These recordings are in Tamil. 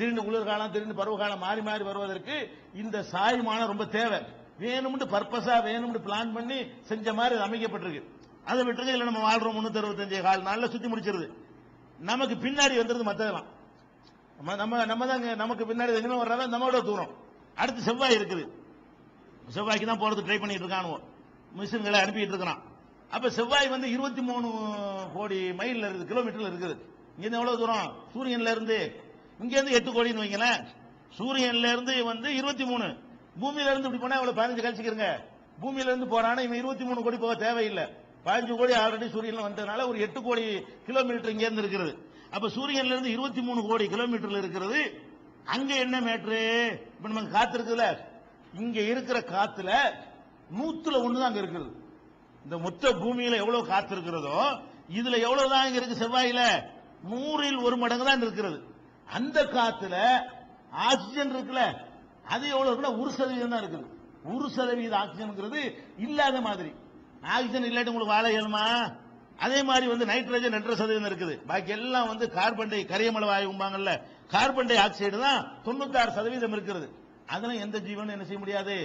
திடீர்னு குளிர்காலம் திடீர்னு பருவகாலம் மாறி மாறி வருவதற்கு இந்த சாய்மானம் ரொம்ப தேவை. வேணும்னு பர்பஸா வேணும்னு பிளான் பண்ணி செஞ்ச மாதிரி அது அமைக்கப்பட்டிருக்கு. அதை விட்டுருங்க. இல்ல நம்ம வாழ்றோம் 365 கால் நாள்ல சுத்தி முடிச்சிருது. நமக்கு பின்னாடி வந்துருது மத்ததெல்லாம். நம்ம தான் நமக்கு பின்னாடி எங்கேயுமே வர்றதா நம்மளோட தூரம். அடுத்து செவ்வாய் இருக்குது. செவ்வாய்க்கு தான் போறது ட்ரை பண்ணிட்டு இருக்கானுவோ, மிஷின்களை அனுப்பிட்டு இருக்கிறான். அப்ப செவ்வாய் வந்து 23 கோடி மைல் இருக்குது, கிலோமீட்டர்ல இருக்குது. இங்க எவ்வளவு தூரம்? சூரியன்ல இருந்து இங்க இருந்து 8 கோடின்னு வைங்களேன். சூரியன்ல இருந்து வந்து 23, பூமியில இருந்து இப்படி போனா எவ்வளவு 15 கழிச்சுக்கிறங்க. பூமியில இருந்து போறானா இவன் 23 கோடி போக தேவையில்லை. 15 கோடி ஆல்ரெடி சூரியன்ல வந்ததுனால ஒரு 8 கோடி கிலோமீட்டர் இங்க இருந்து இருக்கிறது. அப்ப சூரியன்ல இருந்து 23 கோடி கிலோமீட்டர்ல இருக்கிறது. அங்க என்ன மேட்ரு? இப்ப நமக்கு காத்து இருக்குல்ல, இங்க இருக்கிற காத்துல 100ல் 1 தான் அங்க இருக்குது. இந்த மொத்த பூமியில எவ்வளவு காத்து இருக்கிறதோ இதுல எவ்வளவுதான் இங்க இருக்கு? செவ்வாயில 100ல் 1 மடங்கு தான் இருக்கிறது. அந்த காத்துல ஆக்சிஜன் இருக்குல்ல, அது எவ்வளவு இருக்குன்னா 1% தான் இருக்குது. 1% ஆக்சிஜன் இல்லாத மாதிரி. ஆக்சிஜன் இல்லாட்டி உங்களுக்கு வாழ இயலுமா? அதே மாதிரி வந்து நைட்ரஜன் 2% இருக்குது. பாக்கி எல்லாம் வந்து கார்பன் டை கரியமல வாயும்பாங்கல்ல, கார்பன் டை ஆக்சைடு தான் 96% இருக்கிறது. அதெல்லாம் எந்த ஜீவனும் என்ன செய்ய முடியாது,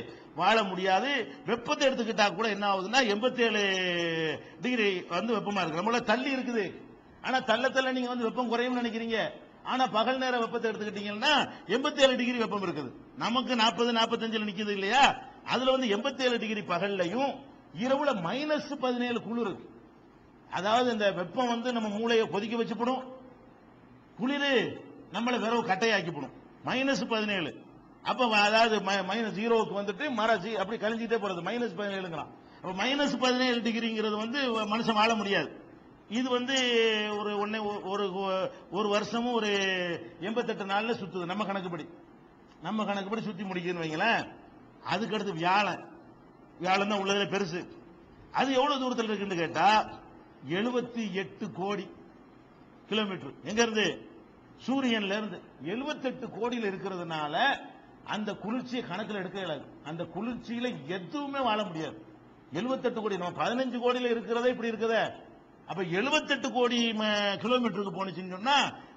வாழ முடியாது. வெப்பத்தை எடுத்துக்கிட்டா கூட என்ன ஆகுதுன்னா 87 டிகிரி வந்து வெப்பமா இருக்கு. நம்மள தள்ளி இருக்குது. ஆனா தள்ள நீங்க வந்து வெப்பம் குறையும் நினைக்கிறீங்க. ஆனா பகல் நேர வெப்பத்தை எடுத்துக்கிட்டீங்கன்னா 87 டிகிரி வெப்பம் இருக்குது. நமக்கு 40 45 நிக்குது இல்லையா? அதுல வந்து 87 டிகிரி பகல்லையும் இரவுல -17 குளிர். அதாவது இந்த வெப்பம் வந்து நம்ம மூளையை கொதிக்க வச்சுப்படும், குளிர் நம்மளை விரவு கட்டையாக்கிப்படும். -17. அப்ப அதாவது -0க்கு வந்துட்டு அப்படி கழிஞ்சிட்டே போறது. -17. அப்ப -17 டிகிரிங்கிறது வந்து மனுஷன் வாழ முடியாது. இது வந்து ஒரு வருஷமும் ஒரு 88 நாள்ல சுத்துது நம்ம கணக்குப்படி சுத்தி முடிக்குதுன்னு வைங்களேன். அதுக்கு அடுத்து வியாழன் தான் உள்ளதுல பெருசு. அது எவ்வளவு தூரத்தில் இருக்குன்னு கேட்டா 78 கோடி கிலோமீட்டர். எங்க இருந்து? சூரியன்ல இருந்து. 78 கோடியில் இருக்கிறதுனால அந்த குளிர்ச்சியை கணக்கில் எடுக்க இயலாது. அந்த குளிர்ச்சியில எதுவுமே வாழ முடியாது. 78 கோடி, நம்ம 15 கோடியில இருக்கிறதே இப்படி இருக்குதே. அப்ப 78 கோடி கிலோமீட்டருக்கு போனுச்சுன்னு சொன்னா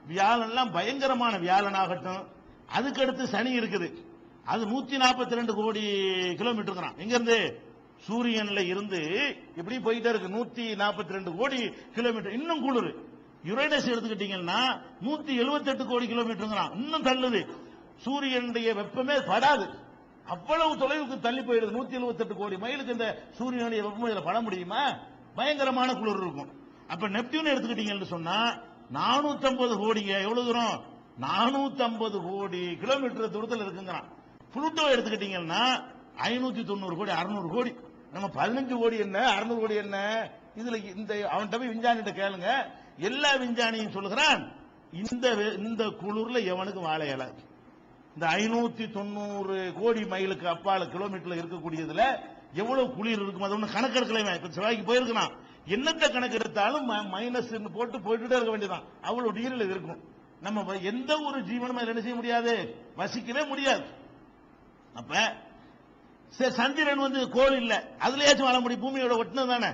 வியாழன்லாம் பயங்கரமான வியாழனாகட்டும். அதுக்கு அடுத்து சனி இருக்குது, அது 142 கோடி கிலோமீட்டர். எங்க இருந்து? சூரியன்ல இருந்து இப்படி போயிட்டே இருக்கு. 142 கோடி கிலோமீட்டர். இன்னும் குளிர். யுரேனஸ் எடுத்துக்கிட்டீங்கன்னா 178 கோடி கிலோமீட்டர், இன்னும் தள்ளுது. சூரியனுடைய வெப்பமே படாது. அவ்வளவு தொலைவுக்கு தள்ளி போயிடுது. 178 கோடி மைலுக்கு இந்த சூரியனுடைய வெப்பம் இதுல பட முடியுமா? பயங்கரமான குளிர் இருக்கும். அப்ப நெப்டியூன் எடுத்துக்கிட்டீங்கன்னு சொன்னா 450 கோடிங்க. எவ்வளவு தூரம்? 450 கோடி கிலோமீட்டர் தூரத்தில் இருக்குங்கிறான். புளூட்டோ எடுத்துக்கிட்டீங்கன்னா 590 கோடி 600 கோடி. நம்ம 15 கோடி என்ன 600 கோடி என்ன? இதுல இந்த அவன் போய் விஞ்ஞானிட்ட கேளுங்க. எல்லா விஞ்ஞானியும் சொல்லுகிறான் இந்த குளிர்ல எவனுக்கு வாழ இயலாது. இந்த 590 கோடி மைலுக்கு அப்பால கிலோமீட்டர்ல இருக்கக்கூடியதுல எவ்வளவு குளிர் இருக்கும் அது ஒண்ணு கணக்கு எடுக்கலையுமே. இப்ப செவ்வாய்க்கு போயிருக்கலாம், என்னத்த கணக்கு எடுத்தாலும் மைனஸ் போட்டுட்டே இருக்க வேண்டியதான். அவ்வளவு டிகிரில இருக்கும். நம்ம எந்த ஒரு ஜீவனும் என்ன செய்ய முடியாது, வசிக்கவே முடியாது. அப்ப சந்திரன் வந்து கோள் இல்ல, அதுலயாச்சும் வாழ முடியும். பூமியோட ஒட்டினது தானே,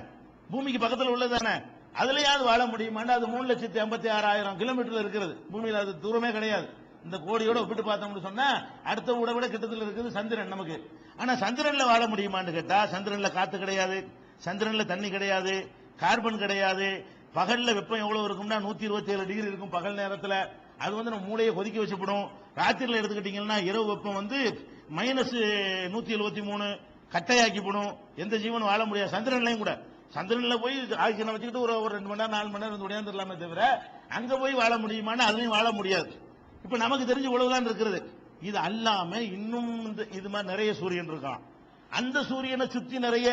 பூமிக்கு பக்கத்தில் உள்ளது தானே, அதுலயாவது வாழ முடியுமாண்டா? அது 3,86,000 கிலோமீட்டர்ல இருக்கிறது. பூமியில அது தூரமே கிடையாது. இந்த கோடியோட ஒப்பிட்டு பார்த்தோம்னு சொன்னா அடுத்த விட கிட்டத்தில் இருக்குது சந்திரன் நமக்கு. ஆனா சந்திரன்ல வாழ முடியுமான்னு கேட்டா சந்திரன்ல காத்து கிடையாது, சந்திரன்ல தண்ணி கிடையாது, கார்பன் கிடையாது. பகல்ல வெப்பம் எவ்வளவு இருக்கும்னா 127 டிகிரி இருக்கும் பகல் நேரத்துல. அது வந்து நம்ம மூளையை கொதிக்க வச்சுப்படும். ராத்திரில எடுத்துக்கிட்டீங்கன்னா இரவு வெப்பம் வந்து -173 கட்டையாக்கிப்படும். எந்த ஜீவனும் வாழ முடியாது. சந்திரன்லையும் கூட, சந்திரன்ல போய் ஆக்சிஜனை வச்சுக்கிட்டு ஒரு 2 மணி நேரம் 4 மணி நேரம் உடையாந்துடலாமே தவிர அங்க போய் வாழ முடியுமான்னு அதுலயும் வாழ முடியாது. இப்ப நமக்கு தெரிஞ்சு இவ்வளவுதான் இருக்கிறது. இது அல்லாம இன்னும் இது மாதிரி நிறைய சூரியன் இருக்கான். அந்த சூரியனை சுத்தி நிறைய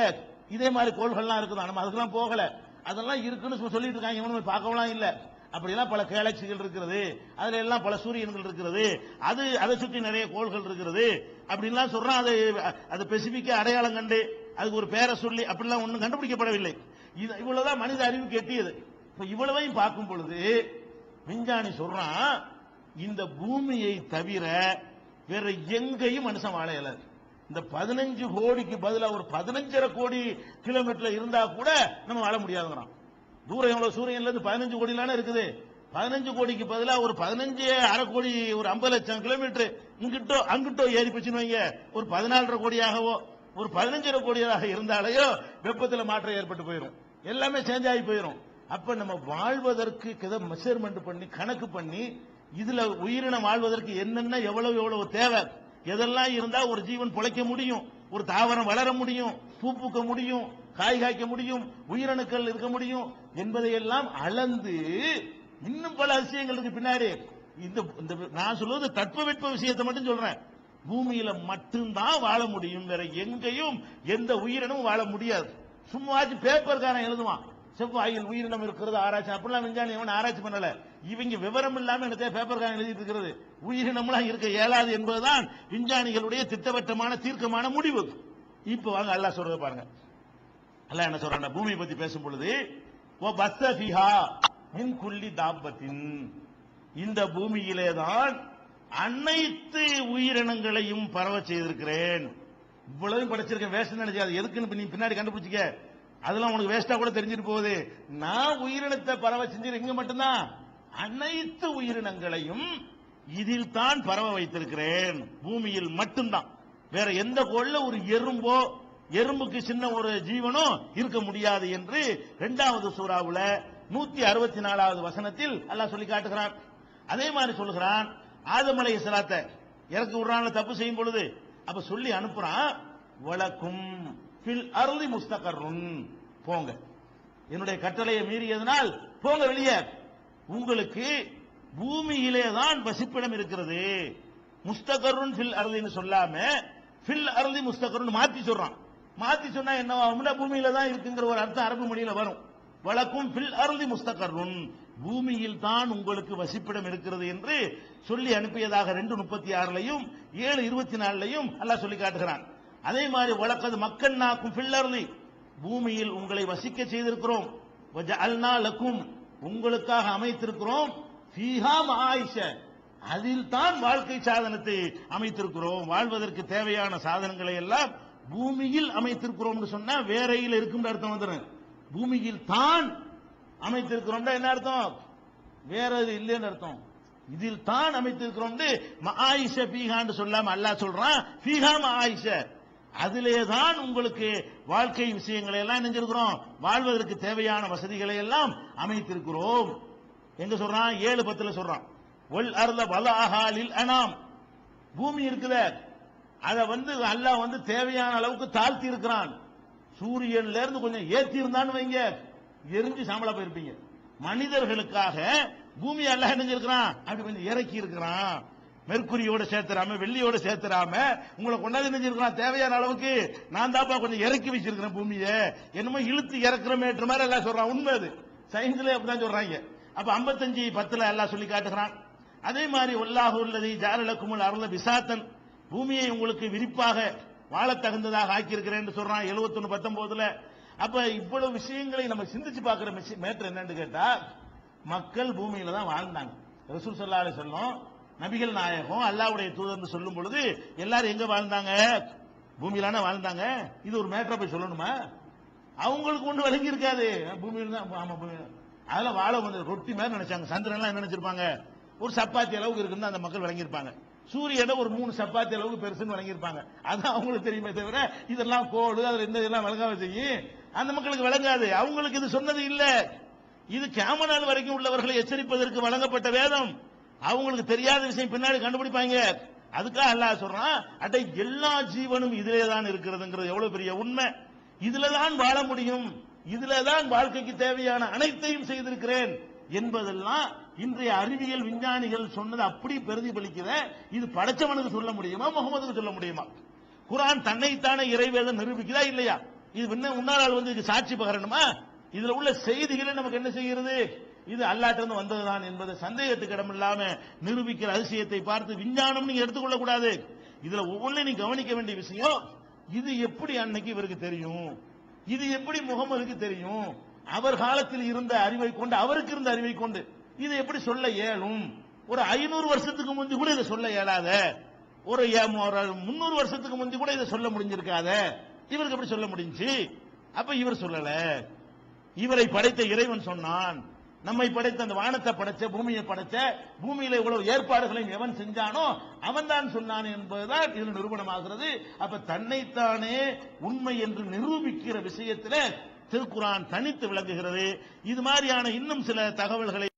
இதே மாதிரி கோள்கள்லாம் இருக்குதான். நம்ம அதுக்கெல்லாம் போகல, அதெல்லாம் இருக்குன்னு சொல்லிட்டு இருக்காங்க. இவனுமே பார்க்கலாம் இல்ல. அப்படியெல்லாம் பல கேலக்சிகள் இருக்கிறது, அதுல எல்லாம் பல சூரியன்கள் இருக்கிறது, அதை சுற்றி நிறைய கோள்கள் இருக்கிறது அப்படின்லாம் சொல்றான். அது ஸ்பெசிபிக்கா அடையாளம் கண்டு அதுக்கு ஒரு பேரை சொல்லி அப்படிலாம் ஒன்றும் கண்டுபிடிக்கப்படவில்லை. இவ்வளவுதான் மனித அறிவுக்கு எட்டியது. இப்ப இவ்வளவையும் பார்க்கும் பொழுது விஞ்ஞானி சொல்றான், இந்த பூமியை தவிர வேற எங்கேயும் மனுஷன் வாழ இயலாது. இந்த 15 கோடிக்கு பதிலா ஒரு 15.5 கோடி கிலோமீட்டர்ல இருந்தா கூட நம்ம வாழ முடியாதுங்கிறான். தூரம் எவ்வளவு? சூரியன்ல இருந்து 15 கோடிலான இருக்குது. 15 கோடிக்கு பதிலா ஒரு 15 அரை கோடி, ஒரு 50 லட்சம் கிலோமீட்டர் இங்கிட்டோ அங்கிட்டோ ஏறி போச்சுன்னு வைங்க, ஒரு 14.5 கோடியாகவோ ஒரு 15.5 கோடியாக இருந்தாலேயோ வெப்பத்தில் மாற்றம் ஏற்பட்டு போயிடும், எல்லாமே சேஞ்ச் ஆகி போயிடும். அப்ப நம்ம வாழ்வதற்கு மெஷர்மெண்ட் பண்ணி கணக்கு பண்ணி இதுல உயிரினம் வாழ்வதற்கு என்னென்ன எவ்வளவு எவ்வளவு தேவை, எதெல்லாம் இருந்தா ஒரு ஜீவன் பிழைக்க முடியும், ஒரு தாவரம் வளர முடியும், பூ பூக்க முடியும், காய் காய்க்க முடியும், உயிரணுக்கள் இருக்க முடியும் என்பதையெல்லாம் அளந்து இன்னும் பல விஷயங்கள் இருக்கு பின்னாடி. இந்த நான் சொல்வது தட்பவெட்ப விஷயத்தை மட்டும் சொல்றேன். பூமியில மட்டும்தான் வாழ முடியும், வேற எங்கேயும் எந்த உயிரினமும் வாழ முடியாது. சும்மாச்சு பேப்பர்காரன் எழுதுவான் செவ்வாயில் உயிரினம் இருக்கிறது ஆராய்ச்சி, அப்படிலாம் விஞ்ஞானி எவன் ஆராய்ச்சி பண்ணல. இவங்க விவரம் இல்லாம எனக்கு பேப்பர்காரன் எழுதிட்டு இருக்கிறது உயிரினம்லாம் இருக்க இயலாது என்பதுதான் விஞ்ஞானிகளுடைய திட்டவட்டமான தீர்க்கமான முடிவு. இப்ப வாங்க அல்லாஹ் சொல்றத பாருங்க. அல்லாஹ் என்ன சொல்றான் பூமியை பத்தி பேசும் பொழுது, ஓ பஸ்ஸபிஹா மின் குல்லி தாபத்தின், இந்த பூமியிலே தான் அனைத்து உயிரினங்களையும் பரவ செய்திருக்கிறேன். இவ்வளவு படைச்சிருக்கேன், வேஸ்ட் நினைச்சாது, எதுக்குன்னு நீ பின்னாடி கண்டுபிடிச்சிக்க, அதெல்லாம் உனக்கு வேஸ்டா கூட தெரிஞ்சிட்டு போகுது. நான் உயிரினத்தை பரவ செஞ்சு இங்க மட்டும்தான் அனைத்து உயிரினங்களையும் இதில் தான் பரவ வைத்திருக்கிறேன், பூமியில் மட்டும்தான். வேற எந்த கோள்ல ஒரு எறும்போ, எறும்புக்கு சின்ன ஒரு ஜீவனோ இருக்க முடியாது என்று 2வது சூறாவுல 164வது வசனத்தில் அல்லாஹ் சொல்லி காட்டுகிறான். அதே மாதிரி சொல்லுகிறான், ஆதம் அலைஹிஸ்ஸலாத்தை இறக்கி விடுறான் தப்பு செய்யும் பொழுது, அப்ப சொல்லி அனுப்புறான், வலக்கும் ஃபில் அர்லி முஸ்தகர்ருன், போங்க, என்னுடைய கட்டளையை மீறியதனால் போங்க வெளியே, உங்களுக்கு பூமியிலே தான் வசிப்பிடம் இருக்கிறது. முஸ்தகர்ருன் ஃபில் அர்லின்னு சொல்லாம ஃபில் அர்லி முஸ்தகர்ருன் மாத்தி சொல்றான். மாத்தி சொன்னா என்னவாகும்னா பூமியில தான் இருக்குங்கிற ஒரு அர்த்தம் அரபு மொழியில வரும். வலக்கும் ஃபில் அர்லி முஸ்தகர்ருன், பூமியில் தான் உங்களுக்கு வசிப்பிடம் இருக்கிறது என்று சொல்லி அனுப்பியதாக 2:36லையும் 7:24லையும் அல்லாஹ் சொல்லி காட்டுகிறான். அதே மாதிரி வலக்கது மக்கன்னாக்கும் ஃபில் அர்லி, பூமியில் உங்களை வசிக்க செய்திருக்கிறோம், வஜஅல்னா லக்கும், உங்களுக்காக அமைத்திருக்கிறோம், ஃபீஹா மஆயிஷ, அதில் தான் வாழ்க்கை சாதனத்தை அமைத்திருக்கிறோம், வாழ்வதற்கு தேவையான சாதனங்களை எல்லாம் பூமியில் அமைத்திருக்கிறோம் சொன்னா வேறையில் இருக்கும் அர்த்தம் வந்துடும். பூமியில் தான் அமைத்திருக்கிறோம் என்ன அர்த்தம், வேற இல்லைன்னு அர்த்தம். இதில் தான் அமைத்திருக்கிறோம் மஆயிஷ ஃபீஹான்னு சொல்லாம அல்லாஹ் சொல்றான் ஃபீஹா மஆயிஷ, அதிலே தான் உங்களுக்கு வாழ்க்கை விஷயங்களை எல்லாம் நினைஞ்சிருக்கிறோம், வாழ்வதற்கு தேவையான வசதிகளை எல்லாம் அமைத்திருக்கிறோம். எங்க சொல்றான் 7:10 சொல்றான், ஒல் அர்த வலஅஹா லில் அனாம், பூமி இருக்குத அத அல்லாஹ் தேவையான அளவுக்கு தாழ்த்தி இருக்கிறான். சூரியன்ல இருந்து கொஞ்சம் ஏத்தி இருந்தான்னு வைங்க, எரிஞ்சு சாம்பலா போயிருப்பீங்க. மனிதர்களுக்காக பூமி அல்லாஹ் நினைஞ்சிருக்கிறான், அப்படி கொஞ்சம் இறக்கி இருக்கிறான், மெர்க்குரியோட சேர்த்துறாம வெள்ளியோட சேர்த்துறாம உங்களை கொண்டாந்து நினைச்சிருக்கான். தேவையான அளவுக்கு நான் தாப்பா கொஞ்சம் இறக்கி வச்சிருக்கிறேன் பூமியை, என்னமோ இழுத்து இறக்குறமேற்ற மாதிரி எல்லாம் சொல்றான். உண்மை அது, சயின்ஸ்ல அப்படிதான் சொல்றாங்க. அப்ப 55:10 எல்லாம் சொல்லி காட்டுகிறான். அதே மாதிரி வல்லாஹு அல்லதி ஜஅலலக்குமுல் அர்த பிசாத்தன், பூமியை உங்களுக்கு விரிப்பாக வாழ தகுந்ததாக ஆக்கியிருக்கிறேன் என்று சொல்றான் 71:19. அப்ப இவ்வளவு விஷயங்களை நம்ம சிந்திச்சு பார்க்கிற மேட்டர் என்னன்னு கேட்டா, மக்கள் பூமியில தான் வாழ்ந்தாங்க. ரசூல் ஸல்லல்லாஹு அலைஹி வஸல்லம் நபிகள் நாயகம் அல்லாஹ்வுடைய தூதர்னு சொல்லும் பொழுது எல்லாரும் எங்க வாழ்ந்தாங்க, பூமியிலான வாழ்ந்தாங்க. இது ஒரு மேட்டரை போய் சொல்லணுமா, அவங்களுக்கு ஒன்று விளங்கி இருக்காது, பூமியில தான். ஆமா பூமியில அதெல்லாம் வாழ ரொட்டி மாதிரி நினைச்சாங்க. சந்திரன் எல்லாம் என்ன நினைச்சிருப்பாங்க, ஒரு சப்பாத்தி அளவுக்கு இருக்குன்னு அந்த மக்கள் விளங்கியிருப்பாங்க. சூரியனை ஒரு 3 சப்பாத்தி அளவுக்கு பெருசுன்னு விளங்கியிருப்பாங்க. அதான் அவங்களுக்கு தெரியுமே தவிர இதெல்லாம் கோடு அதுல இந்த இதெல்லாம் விளங்காம செய்யும் அந்த மக்களுக்கு விளங்காது. அவங்களுக்கு இது சொன்னது இல்ல, இது கியாமத் நாள் வரைக்கும் உள்ளவர்களை எச்சரிப்பதற்கு வழங்கப்பட்ட வேதம். அவங்களுக்கு தெரியாத விஷயம் பின்னாடி கண்டுபிடிப்பாங்க. அதுக்காக அல்லாஹ் சொல்றான், அட எல்லா ஜீவனும் இதிலே தான் இருக்கிறதுங்கிறது எவ்வளவு பெரிய உண்மை. இதுல தான் வாழ முடியும், இதுல தான் வாழ்க்கைக்கு தேவையான அனைத்தையும் செய்திருக்கிறேன் என்பதெல்லாம் இன்றைய அறிவியல் விஞ்ஞானிகள் சொன்னது அப்படி பிரதிபலிக்கிற. இது படைச்சவனுக்கு சொல்ல முடியுமா, முகமதுக்கு சொல்ல முடியுமா? குர்ஆன் தன்னைத்தானே இறைவேதம் நிரூபிக்குதா இல்லையா? இது முன்னாள் இதுக்கு சாட்சி பகரணுமா? இதுல உள்ள செய்திகளை நமக்கு என்ன செய்கிறது, இது அல்லாஹ்விலிருந்து வந்ததுதான் என்பது சந்தேகத்துக்கு இடமில்லாம நிரூபிக்கிற அதிசயத்தை பார்த்து விஞ்ஞானம் நீங்க எடுத்துக்கொள்ள கூடாது. இதுல ஒவ்வொன்றையும் நீங்க கவனிக்க வேண்டிய விஷயம், இது எப்படி அன்னைக்கு இவருக்கு தெரியும், இது எப்படி முகமதுக்கு தெரியும், அவர் காலத்தில் இருந்த அறிவை கொண்டு, அவருக்கு இருந்த அறிவை கொண்டு இதை எப்படி சொல்ல இயலும்? ஒரு 500 வருஷத்துக்கு முந்தி கூட இதை சொல்ல இயலாத, ஒரு 300 வருஷத்துக்கு முந்தி கூட இதை சொல்ல முடிஞ்சிருக்காத, இவருக்கு எப்படி சொல்ல முடிஞ்சு? அப்ப இவர் சொல்லல, இவரை படைத்த இறைவன் சொன்னான், நம்மை படைத்த அந்த வானத்தை படைச்ச பூமியை படைச்ச பூமியில இவ்வளவு ஏற்பாடுகளையும் எவன் செஞ்சானோ அவன் தான் சொன்னான் என்பதுதான் இதில் நிரூபணமாகிறது. அப்ப தன்னைத்தானே உண்மை என்று நிரூபிக்கிற விஷயத்தில் திருக்குர்ஆன் தனித்து விளங்குகிறது. இது மாதிரியான இன்னும் சில தகவல்களை